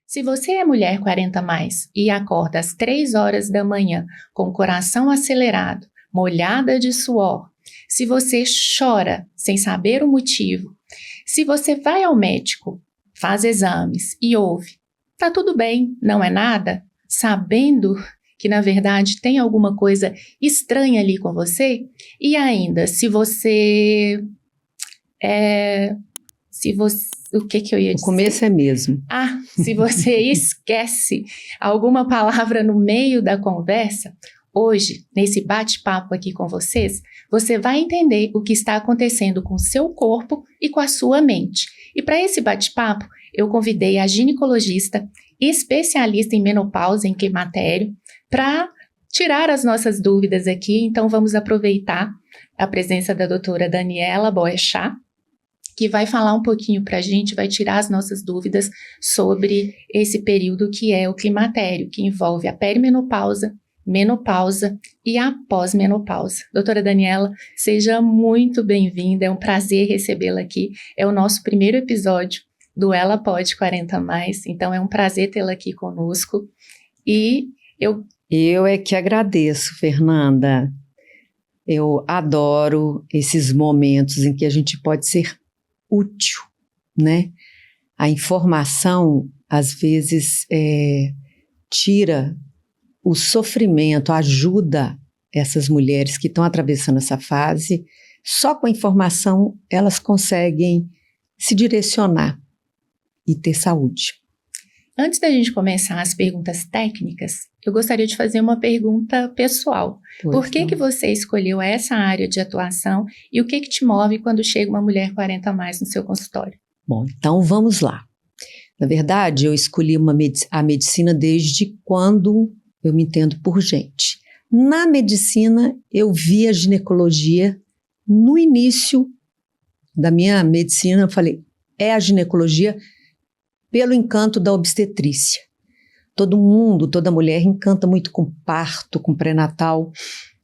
Se você é mulher 40 mais e acorda às 3 horas da manhã com o coração acelerado, molhada de suor, se você chora sem saber o motivo, se você vai ao médico, faz exames e ouve, tá tudo bem, não é nada, sabendo que na verdade tem alguma coisa estranha ali com você, e ainda, o que eu ia dizer? O começo é mesmo. Se você esquece alguma palavra no meio da conversa, hoje, nesse bate-papo aqui com vocês, você vai entender o que está acontecendo com o seu corpo e com a sua mente. E para esse bate-papo, eu convidei a ginecologista, especialista em menopausa e em climatério, para tirar as nossas dúvidas aqui. Então, vamos aproveitar a presença da doutora Daniela Boechat, que vai falar um pouquinho para a gente, vai tirar as nossas dúvidas sobre esse período que é o climatério, que envolve a perimenopausa, menopausa e a pós-menopausa. Doutora Daniela, seja muito bem-vinda, é um prazer recebê-la aqui. É o nosso primeiro episódio do Ela Pode 40 Mais, então é um prazer tê-la aqui conosco. E eu é que agradeço, Fernanda. Eu adoro esses momentos em que a gente pode ser útil, né? A informação, às vezes, tira o sofrimento, ajuda essas mulheres que estão atravessando essa fase. Só com a informação elas conseguem se direcionar e ter saúde. Antes da gente começar as perguntas técnicas, eu gostaria de fazer uma pergunta pessoal. Por que você escolheu essa área de atuação e o que te move quando chega uma mulher 40 a mais no seu consultório? Bom, então vamos lá. Na verdade, eu escolhi a medicina desde quando eu me entendo por gente. Na medicina, eu vi a ginecologia no início da minha medicina. Eu falei, é a ginecologia pelo encanto da obstetrícia. Todo mundo, toda mulher encanta muito com parto, com pré-natal.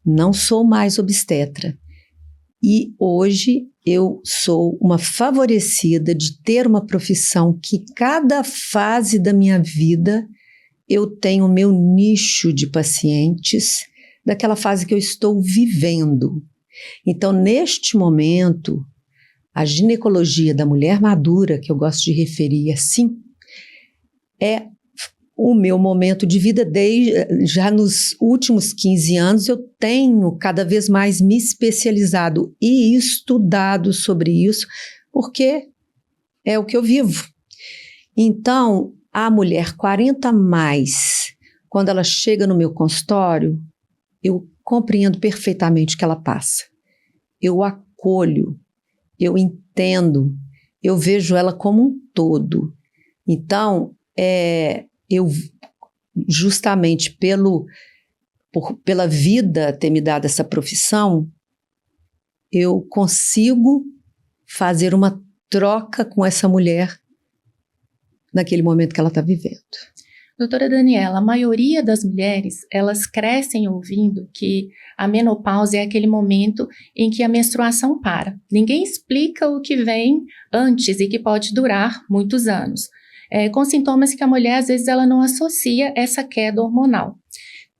Não sou mais obstetra. E hoje eu sou uma favorecida de ter uma profissão que cada fase da minha vida eu tenho o meu nicho de pacientes daquela fase que eu estou vivendo. Então, neste momento, a ginecologia da mulher madura, que eu gosto de referir assim, é o meu momento de vida. Já nos últimos 15 anos, eu tenho cada vez mais me especializado e estudado sobre isso, porque é o que eu vivo. Então, a mulher 40 mais, quando ela chega no meu consultório, eu compreendo perfeitamente o que ela passa. Eu acolho, eu entendo, eu vejo ela como um todo. Então, eu justamente pela vida ter me dado essa profissão, eu consigo fazer uma troca com essa mulher naquele momento que ela está vivendo. Doutora Daniela, a maioria das mulheres, elas crescem ouvindo que a menopausa é aquele momento em que a menstruação para. Ninguém explica o que vem antes e que pode durar muitos anos. Com sintomas que a mulher, às vezes, ela não associa essa queda hormonal.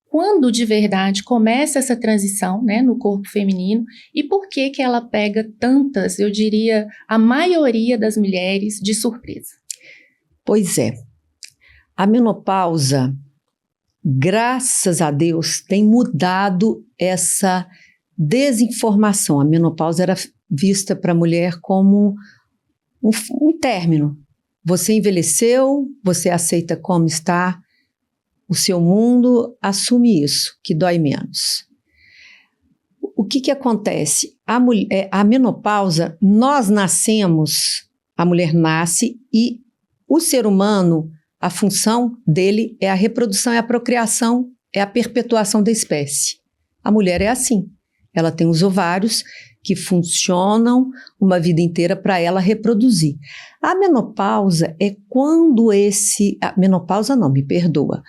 Quando, de verdade, começa essa transição, né, no corpo feminino, e por que ela pega tantas, eu diria, a maioria das mulheres de surpresa? Pois é. A menopausa, graças a Deus, tem mudado essa desinformação. A menopausa era vista para a mulher como um término. Você envelheceu, você aceita como está, o seu mundo assume isso, que dói menos. O que acontece? A menopausa, nós nascemos, a mulher nasce e o ser humano, a função dele é a reprodução, é a procriação, é a perpetuação da espécie. A mulher é assim, ela tem os ovários que funcionam uma vida inteira para ela reproduzir. A menopausa é quando menopausa não, me perdoa.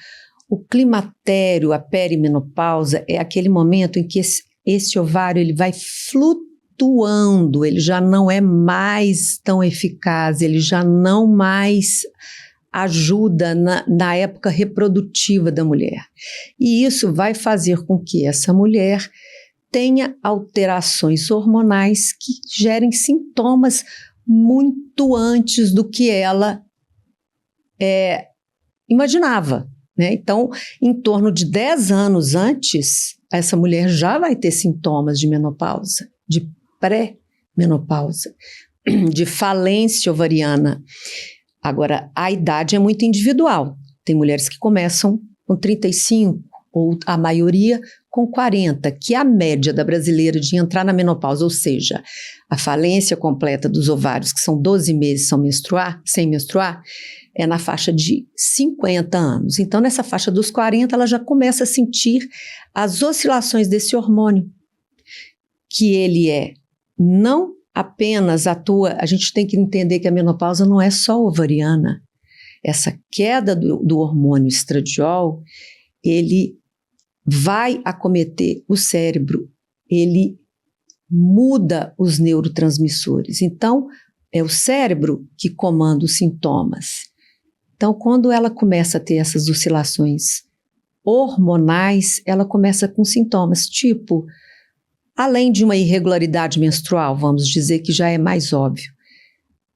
O climatério, a perimenopausa, é aquele momento em que esse ovário ele vai flutuando, ele já não é mais tão eficaz, ele já não mais ajuda na época reprodutiva da mulher. E isso vai fazer com que essa mulher tenha alterações hormonais que gerem sintomas muito antes do que ela imaginava, né? Então, em torno de 10 anos antes, essa mulher já vai ter sintomas de menopausa, de pré-menopausa, de falência ovariana. Agora, a idade é muito individual. Tem mulheres que começam com 35, ou a maioria com 40, que é a média da brasileira de entrar na menopausa, ou seja, a falência completa dos ovários, que são 12 meses sem menstruar, é na faixa de 50 anos. Então, nessa faixa dos 40, ela já começa a sentir as oscilações desse hormônio, que ele não apenas atua, a gente tem que entender que a menopausa não é só ovariana. Essa queda do hormônio estradiol, ele vai acometer o cérebro, ele muda os neurotransmissores. Então, é o cérebro que comanda os sintomas. Então, quando ela começa a ter essas oscilações hormonais, ela começa com sintomas tipo, além de uma irregularidade menstrual, vamos dizer que já é mais óbvio.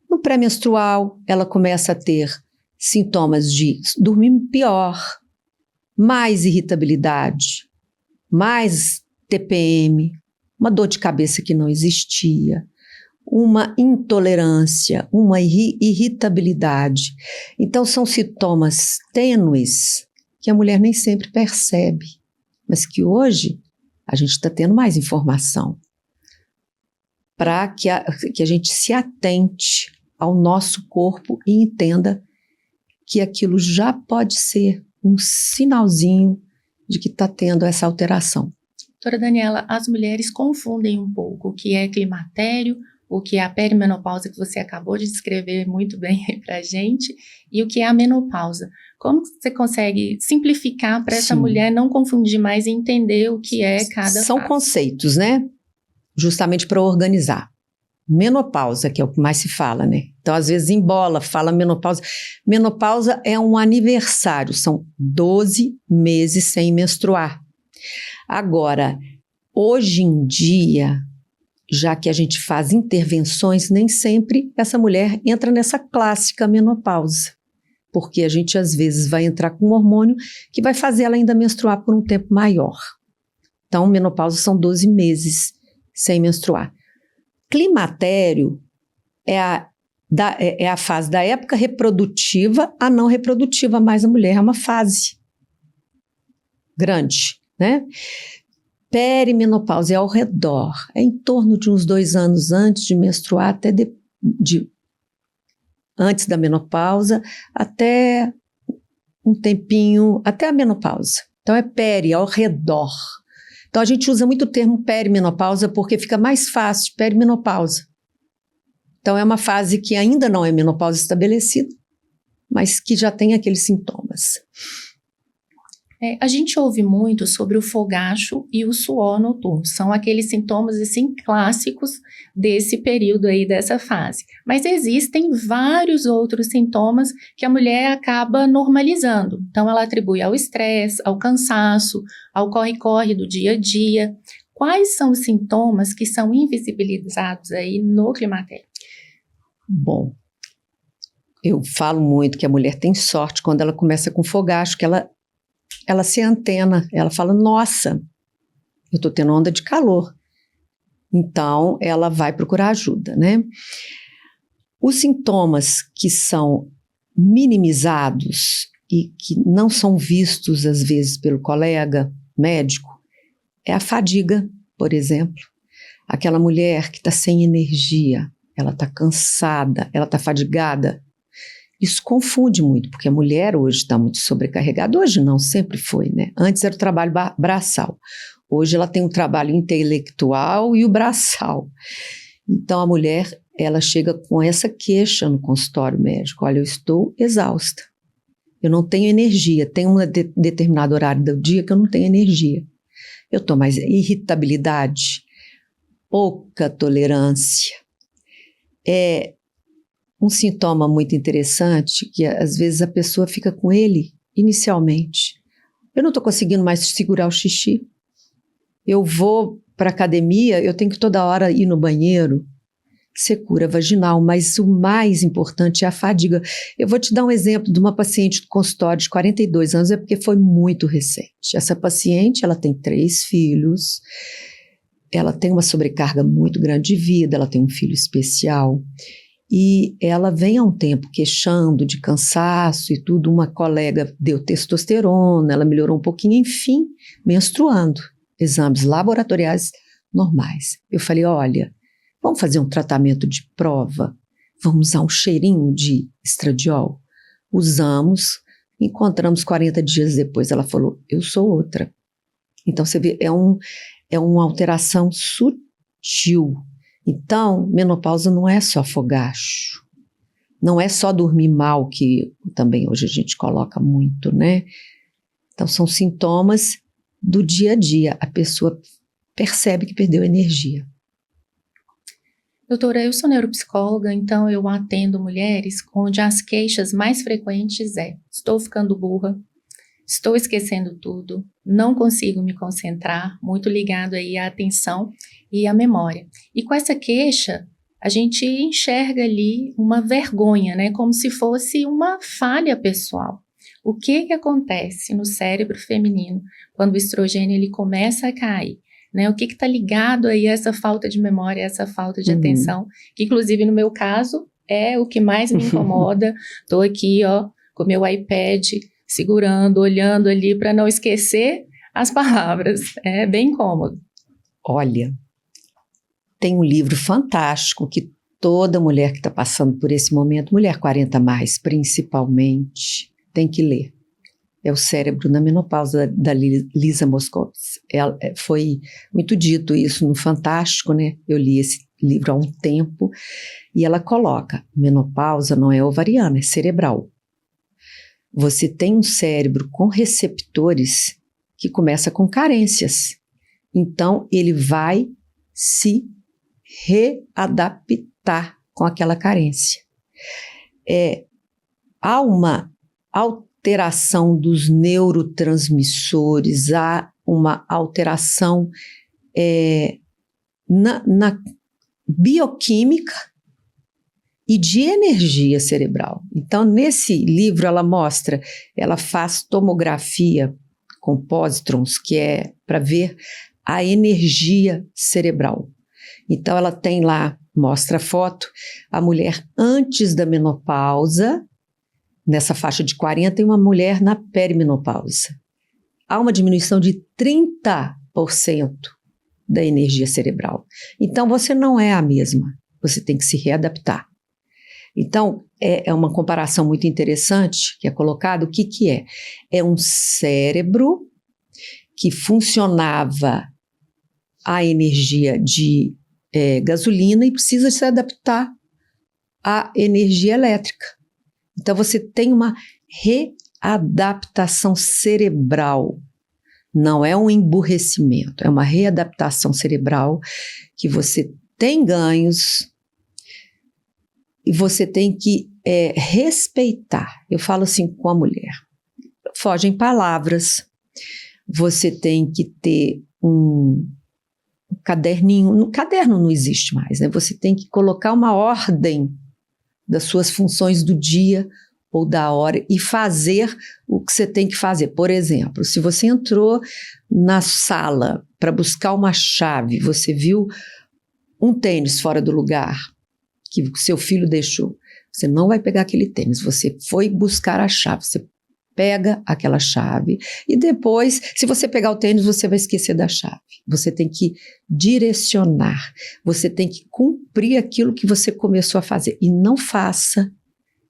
No pré-menstrual, ela começa a ter sintomas de dormir pior, mais irritabilidade, mais TPM, uma dor de cabeça que não existia, uma intolerância, uma irritabilidade. Então, são sintomas tênues que a mulher nem sempre percebe, mas que hoje a gente está tendo mais informação para que a gente se atente ao nosso corpo e entenda que aquilo já pode ser um sinalzinho de que está tendo essa alteração. Doutora Daniela, as mulheres confundem um pouco o que é climatério, o que é a perimenopausa, que você acabou de descrever muito bem para a gente, e o que é a menopausa. Como você consegue simplificar para essa mulher não confundir mais e entender o que é cada São fase? conceitos, né? Justamente para organizar. Menopausa, que é o que mais se fala, né? Então, às vezes, embola, fala menopausa. Menopausa é um aniversário, são 12 meses sem menstruar. Agora, hoje em dia, já que a gente faz intervenções, nem sempre essa mulher entra nessa clássica menopausa, porque a gente, às vezes, vai entrar com um hormônio que vai fazer ela ainda menstruar por um tempo maior. Então, menopausa são 12 meses sem menstruar. Climatério é a fase da época reprodutiva a não reprodutiva, mas a mulher é uma fase grande, né? Perimenopausa é ao redor, é em torno de uns 2 anos antes de menstruar, até antes da menopausa, até um tempinho, até a menopausa. Então é peri, ao redor. Então a gente usa muito o termo perimenopausa porque fica mais fácil, perimenopausa. Então é uma fase que ainda não é menopausa estabelecida, mas que já tem aqueles sintomas. A gente ouve muito sobre o fogacho e o suor noturno. São aqueles sintomas, assim, clássicos desse período aí, dessa fase. Mas existem vários outros sintomas que a mulher acaba normalizando. Então, ela atribui ao estresse, ao cansaço, ao corre-corre do dia a dia. Quais são os sintomas que são invisibilizados aí no climatério? Bom, eu falo muito que a mulher tem sorte quando ela começa com fogacho, que ela se antena, ela fala, nossa, eu estou tendo onda de calor. Então, ela vai procurar ajuda, né? Os sintomas que são minimizados e que não são vistos, às vezes, pelo colega médico, é a fadiga, por exemplo. Aquela mulher que está sem energia, ela está cansada, ela está fadigada. Isso confunde muito, porque a mulher hoje está muito sobrecarregada. Hoje não, sempre foi, né? Antes era o trabalho braçal. Hoje ela tem o trabalho intelectual e o braçal. Então a mulher, ela chega com essa queixa no consultório médico. Olha, eu estou exausta. Eu não tenho energia. Tem um determinado horário do dia que eu não tenho energia. Eu estou mais irritabilidade, pouca tolerância. um sintoma muito interessante, que às vezes a pessoa fica com ele inicialmente. Eu não estou conseguindo mais segurar o xixi. Eu vou para a academia, eu tenho que toda hora ir no banheiro. Secura vaginal, mas o mais importante é a fadiga. Eu vou te dar um exemplo de uma paciente do consultório de 42 anos, é porque foi muito recente. Essa paciente, ela tem 3 filhos, ela tem uma sobrecarga muito grande de vida, ela tem um filho especial, e ela vem há um tempo queixando de cansaço e tudo. Uma colega deu testosterona, ela melhorou um pouquinho, enfim, menstruando. Exames laboratoriais normais. Eu falei, olha, vamos fazer um tratamento de prova, vamos usar um cheirinho de estradiol. Usamos, encontramos 40 dias depois, ela falou, eu sou outra. Então você vê, é uma alteração sutil. Então, menopausa não é só fogacho, não é só dormir mal, que também hoje a gente coloca muito, né? Então são sintomas do dia a dia, a pessoa percebe que perdeu energia. Doutora, eu sou neuropsicóloga, então eu atendo mulheres onde as queixas mais frequentes estou ficando burra, estou esquecendo tudo, não consigo me concentrar, muito ligado aí à atenção e à memória. E com essa queixa, a gente enxerga ali uma vergonha, né, como se fosse uma falha pessoal. O que acontece no cérebro feminino quando o estrogênio ele começa a cair? Né, o que está ligado aí a essa falta de memória, essa falta de atenção, que inclusive no meu caso é o que mais me incomoda. Estou aqui com o meu iPad, segurando, olhando ali para não esquecer as palavras. É bem incômodo. Olha, tem um livro fantástico que toda mulher que está passando por esse momento, mulher 40 mais principalmente, tem que ler. É O Cérebro na Menopausa, da Lisa Moscovitz. Foi muito dito isso no Fantástico, né? Eu li esse livro há um tempo e ela coloca, menopausa não é ovariana, é cerebral. Você tem um cérebro com receptores que começa com carências. Então, ele vai se readaptar com aquela carência. Há uma alteração dos neurotransmissores, há uma alteração na bioquímica e de energia cerebral. Então, nesse livro, ela faz tomografia com pósitrons, que é para ver a energia cerebral. Então, ela tem lá, mostra a foto, a mulher antes da menopausa, nessa faixa de 40, e uma mulher na perimenopausa. Há uma diminuição de 30% da energia cerebral. Então, você não é a mesma, você tem que se readaptar. Então, é uma comparação muito interessante que é colocado. O que é? É um cérebro que funcionava a energia de gasolina e precisa se adaptar à energia elétrica. Então, você tem uma readaptação cerebral. Não é um emburrecimento, é uma readaptação cerebral que você tem ganhos e você tem que respeitar. Eu falo assim com a mulher. Fogem palavras. Você tem que ter um caderninho. No caderno não existe mais, né? Você tem que colocar uma ordem das suas funções do dia ou da hora e fazer o que você tem que fazer. Por exemplo, se você entrou na sala para buscar uma chave, você viu um tênis fora do lugar que seu filho deixou, você não vai pegar aquele tênis, você foi buscar a chave, você pega aquela chave e depois, se você pegar o tênis, você vai esquecer da chave. Você tem que direcionar, você tem que cumprir aquilo que você começou a fazer e não faça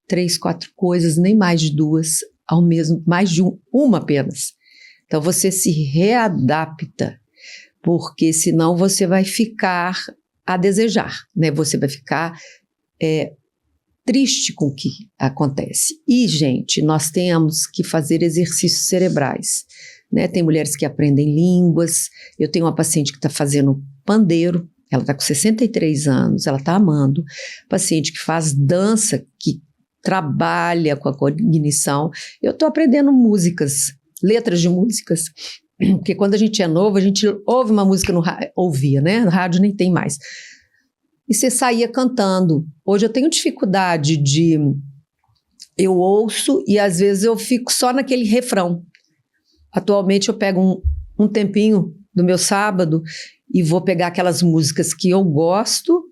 3, 4 coisas, nem mais de 2 ao mesmo, mais de uma apenas. Então você se readapta, porque senão você vai ficar a desejar, né? Você vai ficar triste com o que acontece. E, gente, nós temos que fazer exercícios cerebrais, né? Tem mulheres que aprendem línguas. Eu tenho uma paciente que está fazendo pandeiro, ela está com 63 anos, ela está amando. Paciente que faz dança, que trabalha com a cognição. Eu estou aprendendo músicas, letras de músicas, porque quando a gente é novo, a gente ouve uma música no rádio, ouvia, né? No rádio nem tem mais. E você saía cantando. Hoje eu tenho dificuldade de... Eu ouço e às vezes eu fico só naquele refrão. Atualmente eu pego um tempinho do meu sábado e vou pegar aquelas músicas que eu gosto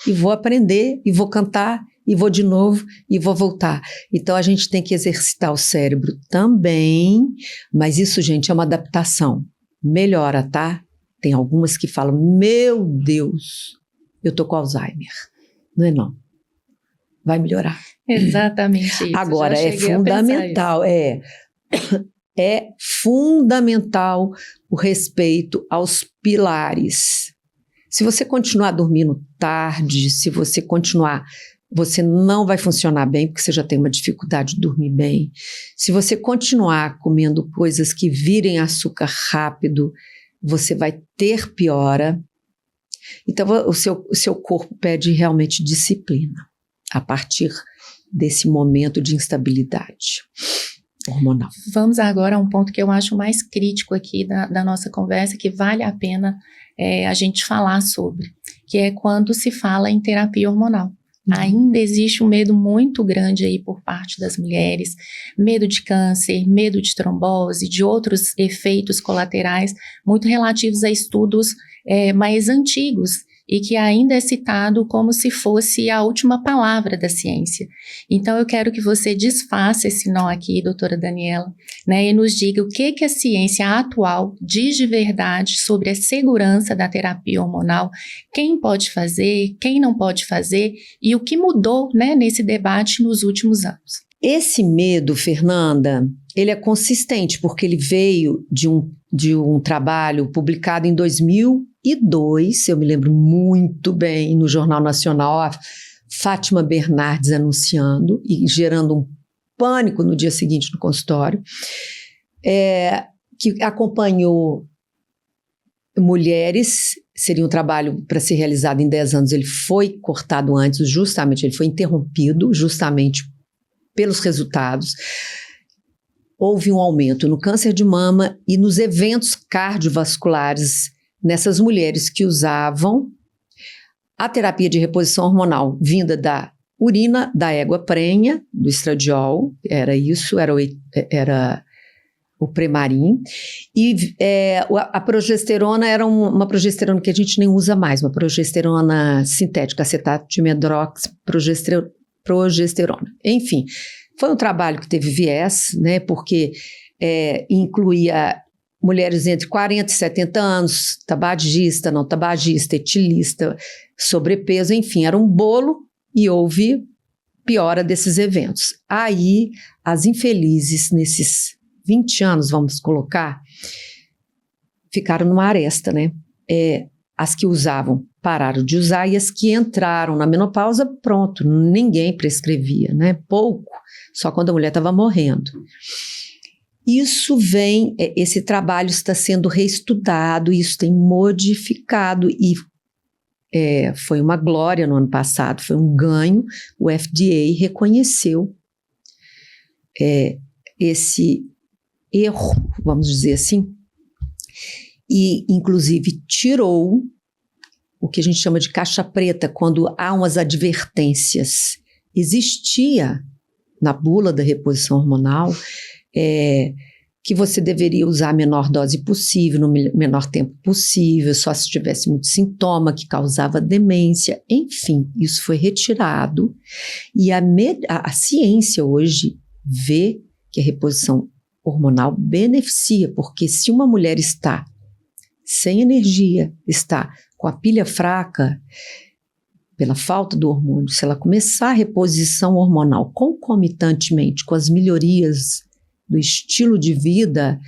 e vou aprender e vou cantar e vou de novo e vou voltar. Então a gente tem que exercitar o cérebro também, mas isso, gente, é uma adaptação. Melhora, tá? Tem algumas que falam, meu Deus, eu tô com Alzheimer. Não é não. Vai melhorar. Exatamente isso. Agora, é fundamental, é fundamental o respeito aos pilares. Se você continuar dormindo tarde, se você continuar, você não vai funcionar bem, porque você já tem uma dificuldade de dormir bem. Se você continuar comendo coisas que virem açúcar rápido, você vai ter piora. Então, o seu corpo pede realmente disciplina a partir desse momento de instabilidade hormonal. Vamos agora a um ponto que eu acho mais crítico aqui da nossa conversa, que vale a pena a gente falar sobre, que é quando se fala em terapia hormonal. Ainda existe um medo muito grande aí por parte das mulheres, medo de câncer, medo de trombose, de outros efeitos colaterais muito relativos a estudos mais antigos e que ainda é citado como se fosse a última palavra da ciência. Então eu quero que você desfaça esse nó aqui, doutora Daniela, né, e nos diga o que a ciência atual diz de verdade sobre a segurança da terapia hormonal, quem pode fazer, quem não pode fazer e o que mudou, né, nesse debate nos últimos anos. Esse medo, Fernanda, ele é consistente porque ele veio de um trabalho publicado em 2002, eu me lembro muito bem, no Jornal Nacional, a Fátima Bernardes anunciando e gerando um pânico no dia seguinte no consultório, que acompanhou mulheres. Seria um trabalho para ser realizado em 10 anos, ele foi cortado antes, justamente, ele foi interrompido justamente pelos resultados. Houve um aumento no câncer de mama e nos eventos cardiovasculares nessas mulheres que usavam a terapia de reposição hormonal vinda da urina da égua prenha, do estradiol, era isso, era o Premarin, e a progesterona era uma progesterona que a gente nem usa mais, uma progesterona sintética, acetato de progesterona. Enfim, foi um trabalho que teve viés, né, porque incluía mulheres entre 40 e 70 anos, tabagista, não tabagista, etilista, sobrepeso, enfim, era um bolo e houve piora desses eventos. Aí, as infelizes, nesses 20 anos, vamos colocar, ficaram numa aresta, né? As que usavam pararam de usar e as que entraram na menopausa, pronto, ninguém prescrevia, né? Pouco, só quando a mulher estava morrendo. Isso vem, esse trabalho está sendo reestudado, isso tem modificado e foi uma glória no ano passado, foi um ganho, o FDA reconheceu esse erro, vamos dizer assim, e inclusive tirou o que a gente chama de caixa preta, quando há umas advertências. Existia na bula da reposição hormonal que você deveria usar a menor dose possível, no menor tempo possível, só se tivesse muito sintoma que causava demência, enfim, isso foi retirado e a ciência hoje vê que a reposição hormonal beneficia, porque se uma mulher está sem energia, está com a pilha fraca, pela falta do hormônio, se ela começar a reposição hormonal concomitantemente com as melhorias do estilo de vida,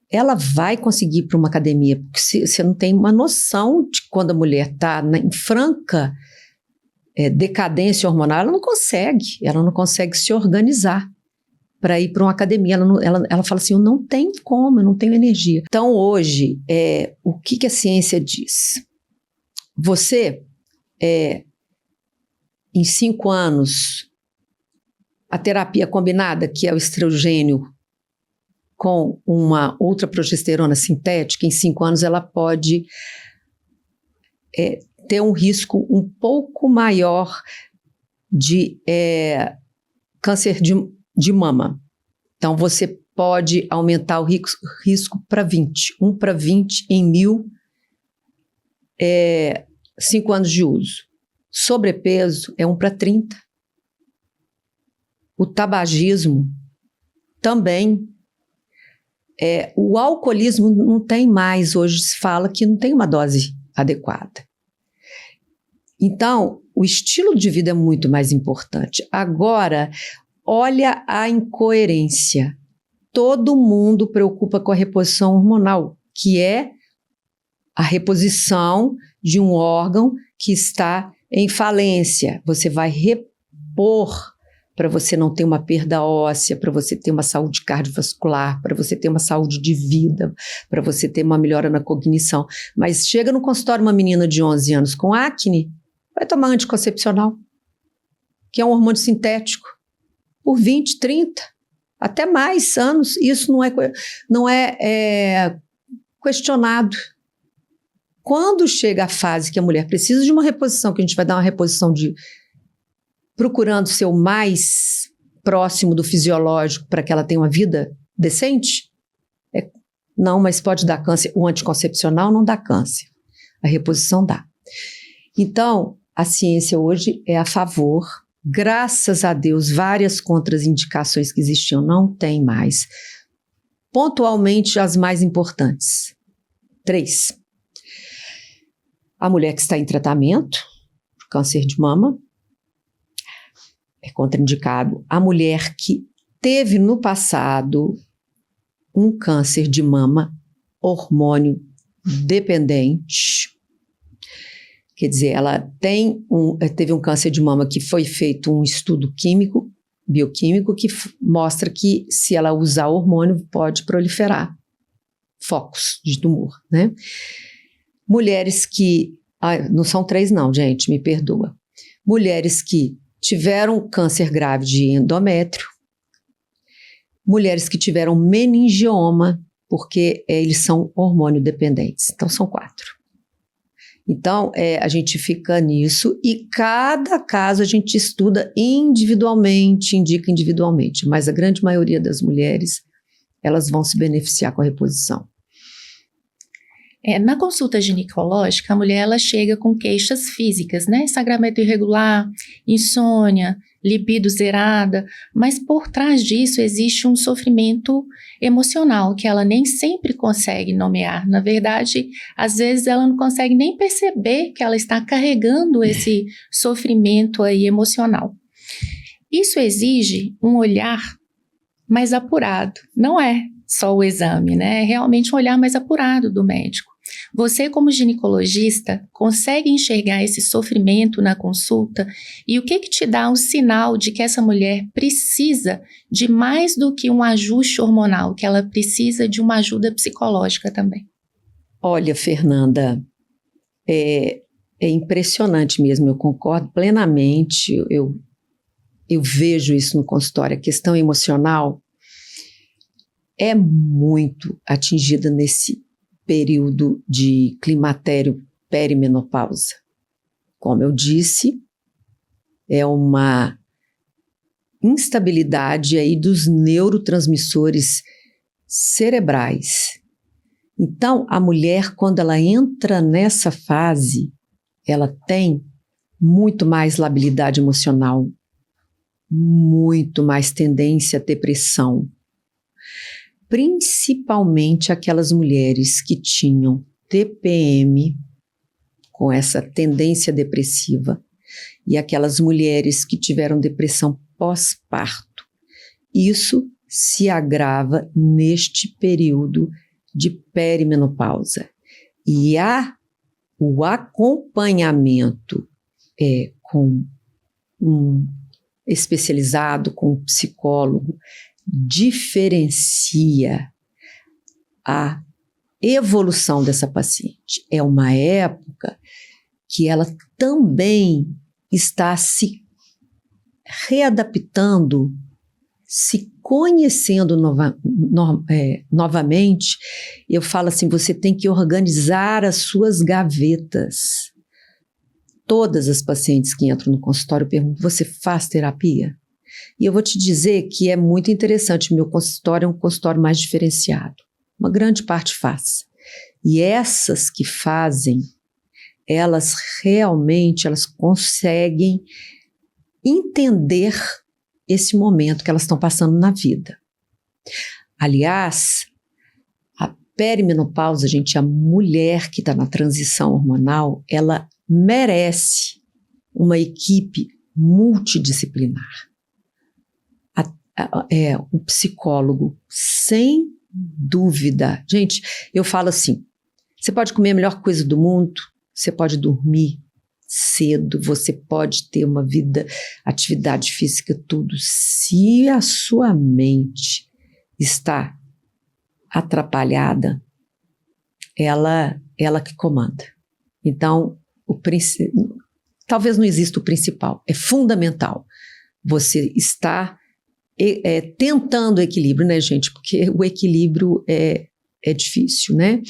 ela vai conseguir ir para uma academia, porque você não tem uma noção de quando a mulher está em franca decadência hormonal, ela não consegue se organizar para ir para uma academia, ela fala assim, eu não tenho como, eu não tenho energia. Então hoje, o que a ciência diz? você, em 5 anos, a terapia combinada, que é o estrogênio, com uma outra progesterona sintética, em 5 anos ela pode ter um risco um pouco maior de câncer de mama. Então, você pode aumentar o risco para 20. 1 para 20 em 1000, 5 anos de uso. Sobrepeso é 1 para 30. O tabagismo também. O alcoolismo não tem mais, hoje se fala que não tem uma dose adequada. Então, o estilo de vida é muito mais importante. Agora, olha a incoerência. Todo mundo preocupa com a reposição hormonal, que é a reposição de um órgão que está em falência. Você vai repor para você não ter uma perda óssea, para você ter uma saúde cardiovascular, para você ter uma saúde de vida, para você ter uma melhora na cognição. Mas chega no consultório uma menina de 11 anos com acne, vai tomar anticoncepcional, que é um hormônio sintético, por 20, 30, até mais anos. Isso não é questionado. Quando chega a fase que a mulher precisa de uma reposição, que a gente vai dar uma reposição procurando ser o mais próximo do fisiológico para que ela tenha uma vida decente, não, mas pode dar câncer. O anticoncepcional não dá câncer, a reposição dá. Então, a ciência hoje é a favor. Graças a Deus, várias contraindicações que existiam não tem mais. Pontualmente, as mais importantes. 3. A mulher que está em tratamento, câncer de mama, é contraindicado. A mulher que teve no passado um câncer de mama hormônio dependente, quer dizer, ela teve um câncer de mama que foi feito um estudo bioquímico, que mostra que se ela usar hormônio pode proliferar focos de tumor, né? Mulheres que... não são 3 não, gente, me perdoa. Mulheres que tiveram câncer grave de endométrio, mulheres que tiveram meningioma, porque eles são hormônio dependentes. Então, são 4. Então, a gente fica nisso e cada caso a gente estuda individualmente, indica individualmente, mas a grande maioria das mulheres, elas vão se beneficiar com a reposição. Na consulta ginecológica, a mulher ela chega com queixas físicas, né? Sangramento irregular, insônia, libido zerada, mas por trás disso existe um sofrimento emocional que ela nem sempre consegue nomear. Na verdade, às vezes ela não consegue nem perceber que ela está carregando esse sofrimento aí emocional. Isso exige um olhar mais apurado. Não é só o exame, né? É realmente um olhar mais apurado do médico. Você, como ginecologista, consegue enxergar esse sofrimento na consulta e o que te dá um sinal de que essa mulher precisa de mais do que um ajuste hormonal, que ela precisa de uma ajuda psicológica também? Olha, Fernanda, é impressionante mesmo, eu concordo plenamente, eu vejo isso no consultório, a questão emocional é muito atingida nesse período de climatério perimenopausa. Como eu disse, é uma instabilidade aí dos neurotransmissores cerebrais. Então, a mulher, quando ela entra nessa fase, ela tem muito mais labilidade emocional, muito mais tendência à depressão. Principalmente aquelas mulheres que tinham TPM, com essa tendência depressiva, e aquelas mulheres que tiveram depressão pós-parto. Isso se agrava neste período de perimenopausa. E o acompanhamento com um especializado, com um psicólogo, diferencia a evolução dessa paciente. É uma época que ela também está se readaptando, se conhecendo novamente. Eu falo assim, você tem que organizar as suas gavetas. Todas as pacientes que entram no consultório perguntam, você faz terapia? E eu vou te dizer que é muito interessante, meu consultório é um consultório mais diferenciado. Uma grande parte faz. E essas que fazem, elas realmente conseguem entender esse momento que elas estão passando na vida. Aliás, a perimenopausa, gente, a mulher que está na transição hormonal, ela merece uma equipe multidisciplinar. O psicólogo, sem dúvida. Gente, eu falo assim, você pode comer a melhor coisa do mundo, você pode dormir cedo, você pode ter uma vida, atividade física, tudo. Se a sua mente está atrapalhada, ela que comanda. Então, talvez não exista o principal, é fundamental você estar tentando o equilíbrio, né, gente? Porque o equilíbrio é difícil, né?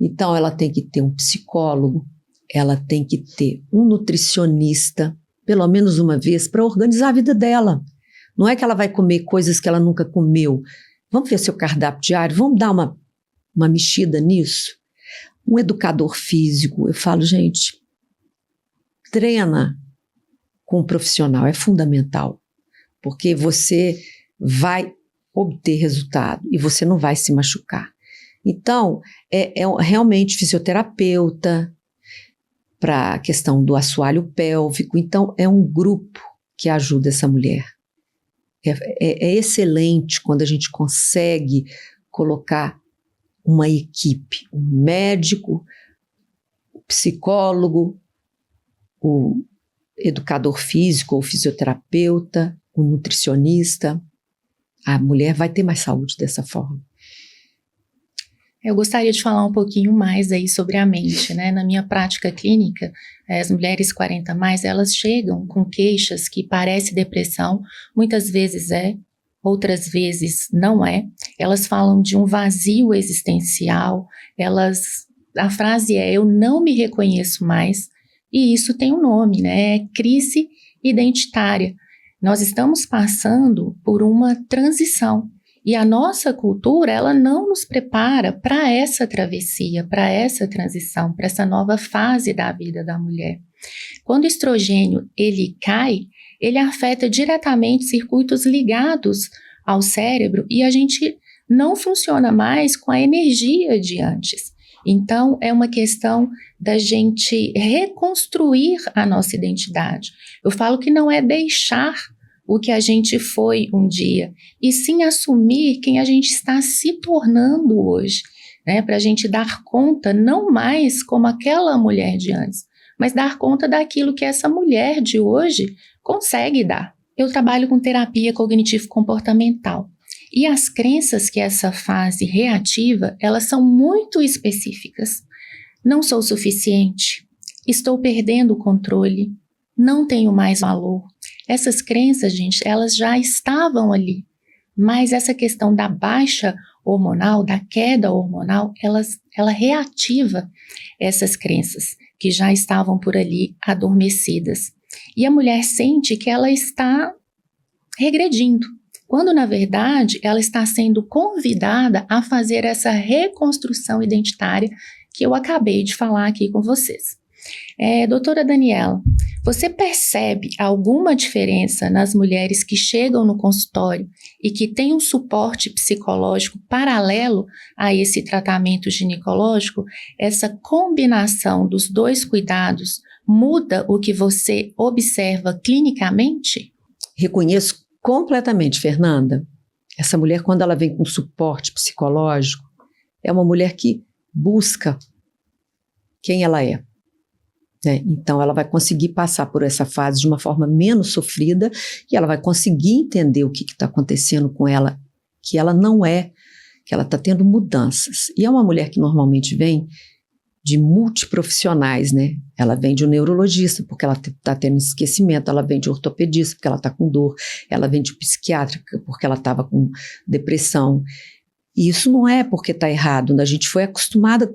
Então, ela tem que ter um psicólogo, ela tem que ter um nutricionista, pelo menos uma vez, para organizar a vida dela. Não é que ela vai comer coisas que ela nunca comeu. Vamos ver seu cardápio diário, vamos dar uma mexida nisso. Um educador físico, eu falo, gente, treina com um profissional, é fundamental, porque você vai obter resultado e você não vai se machucar. Então, realmente fisioterapeuta, para a questão do assoalho pélvico. Então, é um grupo que ajuda essa mulher. É excelente quando a gente consegue colocar uma equipe, um médico, o psicólogo, o educador físico ou fisioterapeuta, o nutricionista. A mulher vai ter mais saúde dessa forma. Eu gostaria de falar um pouquinho mais aí sobre a mente, né? Na minha prática clínica, as mulheres 40+, elas chegam com queixas que parecem depressão, muitas vezes outras vezes não é. Elas falam de um vazio existencial, a frase é, eu não me reconheço mais, e isso tem um nome, né? É crise identitária. Nós estamos passando por uma transição. E a nossa cultura, ela não nos prepara para essa travessia, para essa transição, para essa nova fase da vida da mulher. Quando o estrogênio ele cai, ele afeta diretamente circuitos ligados ao cérebro e a gente não funciona mais com a energia de antes. Então, é uma questão da gente reconstruir a nossa identidade. Eu falo que não é deixar o que a gente foi um dia, e sim assumir quem a gente está se tornando hoje, né? Para a gente dar conta não mais como aquela mulher de antes, mas dar conta daquilo que essa mulher de hoje consegue dar. Eu trabalho com terapia cognitivo-comportamental, e as crenças que essa fase reativa, elas são muito específicas. Não sou suficiente, estou perdendo o controle, não tenho mais valor. Essas crenças, gente, elas já estavam ali, mas essa questão da baixa hormonal, da queda hormonal, ela reativa essas crenças que já estavam por ali adormecidas. E a mulher sente que ela está regredindo, quando na verdade ela está sendo convidada a fazer essa reconstrução identitária que eu acabei de falar aqui com vocês. Doutora Daniela, você percebe alguma diferença nas mulheres que chegam no consultório e que têm um suporte psicológico paralelo a esse tratamento ginecológico? Essa combinação dos dois cuidados muda o que você observa clinicamente? Reconheço completamente, Fernanda. Essa mulher, quando ela vem com suporte psicológico, é uma mulher que busca quem ela é. Então, ela vai conseguir passar por essa fase de uma forma menos sofrida e ela vai conseguir entender o que está acontecendo com ela, que ela não é, que ela está tendo mudanças. E é uma mulher que normalmente vem de multiprofissionais, né? Ela vem de um neurologista, porque ela está tendo esquecimento, ela vem de ortopedista, porque ela está com dor, ela vem de psiquiátrica, porque ela estava com depressão. E isso não é porque está errado, a gente foi acostumada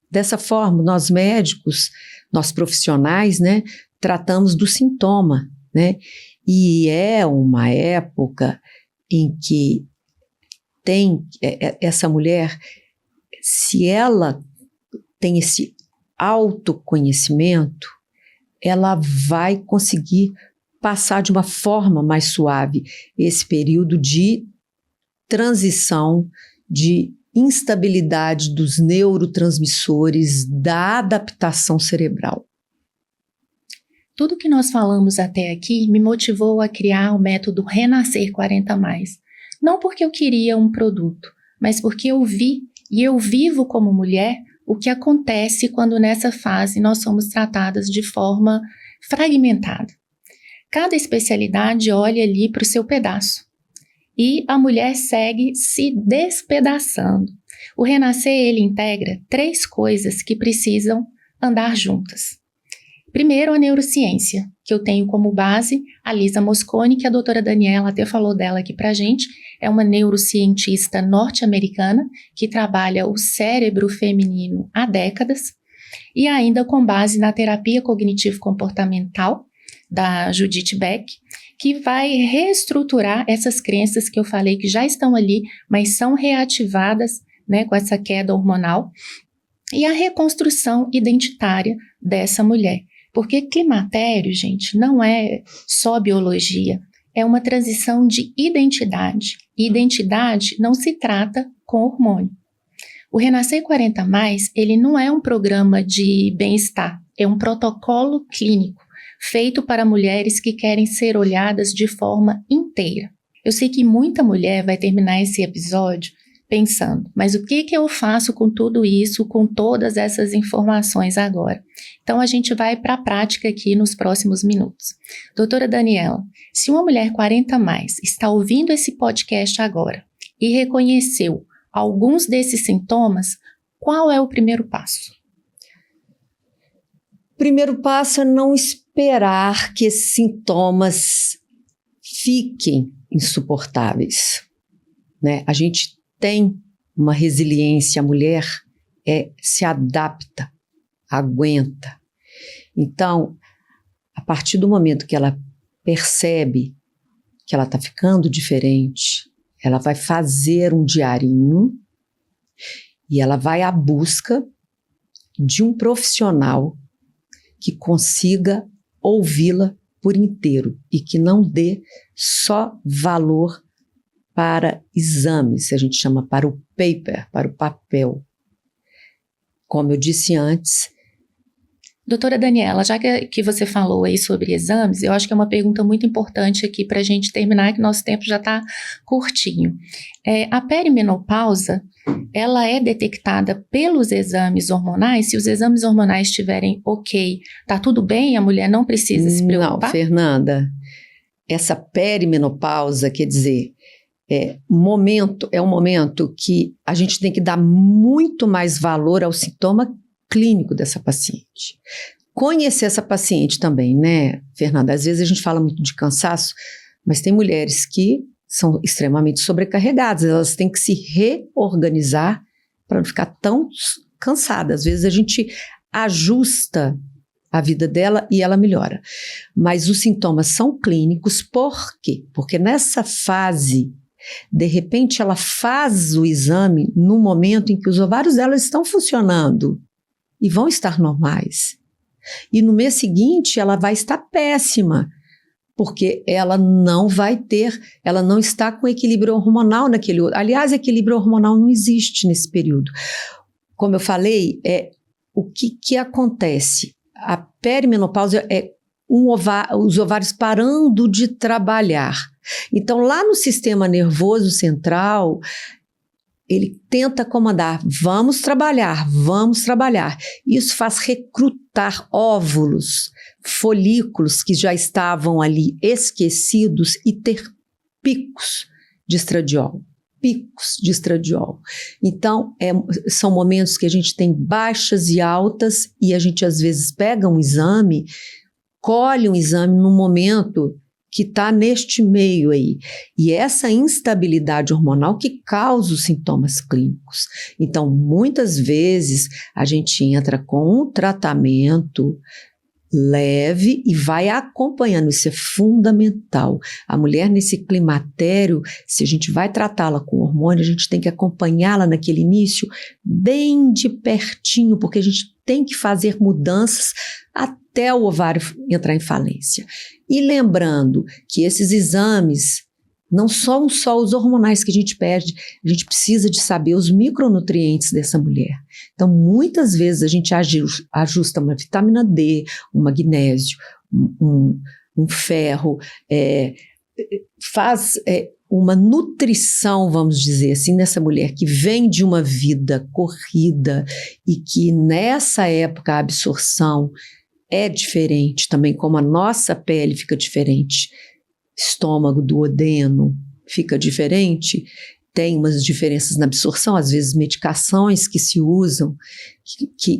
dessa forma, nós médicos, nós profissionais, né, tratamos do sintoma, né? E é uma época em que tem essa mulher, se ela tem esse autoconhecimento, ela vai conseguir passar de uma forma mais suave esse período de transição, de instabilidade dos neurotransmissores, da adaptação cerebral. Tudo que nós falamos até aqui me motivou a criar o método Renascer 40+. Não porque eu queria um produto, mas porque eu vi e eu vivo como mulher o que acontece quando nessa fase nós somos tratadas de forma fragmentada. Cada especialidade olha ali para o seu pedaço e a mulher segue se despedaçando. O Renascer, ele integra 3 coisas que precisam andar juntas. Primeiro, a neurociência, que eu tenho como base a Lisa Mosconi, que a doutora Daniela até falou dela aqui pra gente, é uma neurocientista norte-americana que trabalha o cérebro feminino há décadas, e ainda com base na terapia cognitivo-comportamental da Judith Beck, que vai reestruturar essas crenças que eu falei que já estão ali, mas são reativadas, né, com essa queda hormonal, e a reconstrução identitária dessa mulher. Porque climatério, gente, não é só biologia, é uma transição de identidade. E identidade não se trata com hormônio. O Renascer 40+, ele não é um programa de bem-estar, é um protocolo clínico feito para mulheres que querem ser olhadas de forma inteira. Eu sei que muita mulher vai terminar esse episódio pensando, mas o que eu faço com tudo isso, com todas essas informações agora? Então, a gente vai para a prática aqui nos próximos minutos. Doutora Daniela, se uma mulher 40+, está ouvindo esse podcast agora e reconheceu alguns desses sintomas, qual é o primeiro passo? O primeiro passo é não esperar que esses sintomas fiquem insuportáveis, né? A gente tem uma resiliência, a mulher se adapta, aguenta. Então, a partir do momento que ela percebe que ela está ficando diferente, ela vai fazer um diarinho e ela vai à busca de um profissional que consiga ouvi-la por inteiro e que não dê só valor para exames, a gente chama para o paper, para o papel. Como eu disse antes. Doutora Daniela, já que você falou aí sobre exames, eu acho que é uma pergunta muito importante aqui para a gente terminar, que nosso tempo já está curtinho. A perimenopausa, ela é detectada pelos exames hormonais? Se os exames hormonais estiverem ok, tá tudo bem, a mulher não precisa se preocupar? Não, Fernanda, essa perimenopausa, quer dizer, é um momento que a gente tem que dar muito mais valor ao sintoma clínico dessa paciente. Conhecer essa paciente também, né, Fernanda? Às vezes a gente fala muito de cansaço, mas tem mulheres que são extremamente sobrecarregadas, elas têm que se reorganizar para não ficar tão cansadas. Às vezes a gente ajusta a vida dela e ela melhora. Mas os sintomas são clínicos, por quê? Porque nessa fase, de repente ela faz o exame no momento em que os ovários dela estão funcionando e vão estar normais. E no mês seguinte ela vai estar péssima, porque ela não está com equilíbrio hormonal naquele outro. Aliás, equilíbrio hormonal não existe nesse período. Como eu falei, o que acontece? A perimenopausa é os ovários parando de trabalhar. Então, lá no sistema nervoso central, ele tenta comandar, vamos trabalhar. Isso faz recrutar óvulos, folículos que já estavam ali esquecidos e ter picos de estradiol. picos de estradiol. Então, são momentos que a gente tem baixas e altas e a gente às vezes pega um exame, colhe um exame num momento que está neste meio aí. E essa instabilidade hormonal que causa os sintomas clínicos. Então, muitas vezes, a gente entra com um tratamento leve e vai acompanhando, isso é fundamental. A mulher nesse climatério, se a gente vai tratá-la com hormônio, a gente tem que acompanhá-la naquele início bem de pertinho, porque a gente tem que fazer mudanças até o ovário entrar em falência. E lembrando que esses exames não são só os hormonais que a gente pede, a gente precisa de saber os micronutrientes dessa mulher. Então, muitas vezes a gente ajusta uma vitamina D, um magnésio, um ferro, faz uma nutrição, vamos dizer assim, nessa mulher que vem de uma vida corrida e que nessa época a absorção é diferente também, como a nossa pele fica diferente. Estômago, duodeno, fica diferente, tem umas diferenças na absorção, às vezes medicações que se usam,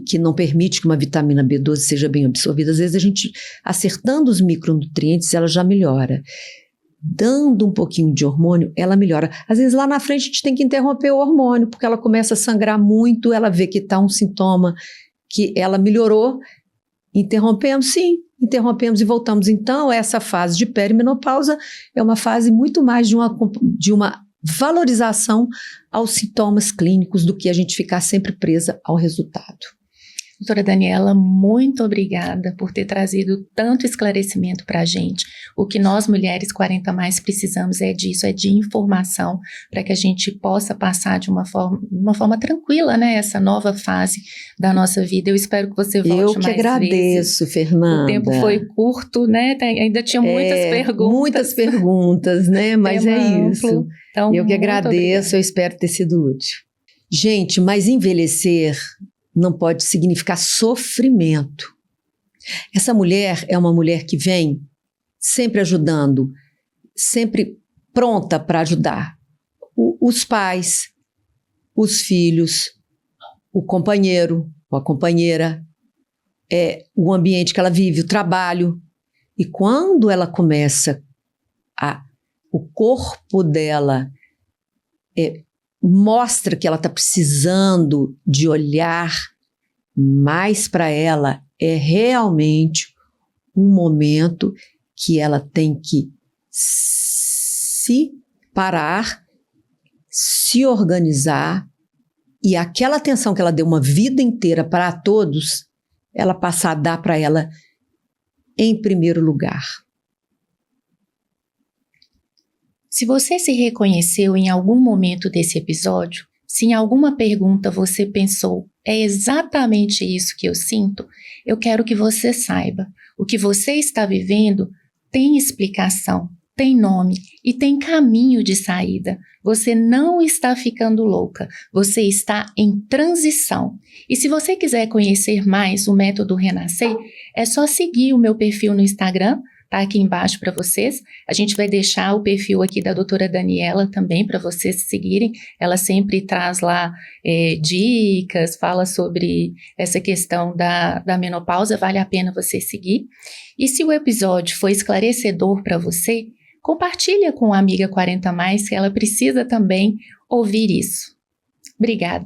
que não permite que uma vitamina B12 seja bem absorvida, às vezes a gente, acertando os micronutrientes, ela já melhora. Dando um pouquinho de hormônio, ela melhora. Às vezes lá na frente a gente tem que interromper o hormônio, porque ela começa a sangrar muito, ela vê que está um sintoma que ela melhorou, interrompemos, sim, interrompemos e voltamos. Então, essa fase de perimenopausa é uma fase muito mais de uma valorização aos sintomas clínicos do que a gente ficar sempre presa ao resultado. Doutora Daniela, muito obrigada por ter trazido tanto esclarecimento para a gente. O que nós, mulheres 40+, precisamos é disso, é de informação, para que a gente possa passar de uma forma tranquila, né, essa nova fase da nossa vida. Eu espero que você volte mais vezes. Eu que agradeço, Fernanda. O tempo foi curto, né, ainda tinha muitas perguntas. Muitas perguntas, né, mas é isso. Então, eu que agradeço, obrigada. Eu espero ter sido útil. Gente, mas envelhecer não pode significar sofrimento. Essa mulher é uma mulher que vem sempre ajudando, sempre pronta para ajudar. Os pais, os filhos, o companheiro ou a companheira, o ambiente que ela vive, o trabalho. E quando ela começa, o corpo dela mostra que ela está precisando de olhar mais para ela, é realmente um momento que ela tem que se parar, se organizar e aquela atenção que ela deu uma vida inteira para todos, ela passar a dar para ela em primeiro lugar. Se você se reconheceu em algum momento desse episódio, se em alguma pergunta você pensou, é exatamente isso que eu sinto, eu quero que você saiba, o que você está vivendo tem explicação, tem nome e tem caminho de saída. Você não está ficando louca, você está em transição. E se você quiser conhecer mais o método Renascer, é só seguir o meu perfil no Instagram, tá aqui embaixo para vocês. A gente vai deixar o perfil aqui da doutora Daniela também para vocês seguirem. Ela sempre traz lá dicas, fala sobre essa questão da menopausa, vale a pena você seguir. E se o episódio foi esclarecedor para você, compartilha com a amiga 40+, que ela precisa também ouvir isso. Obrigada.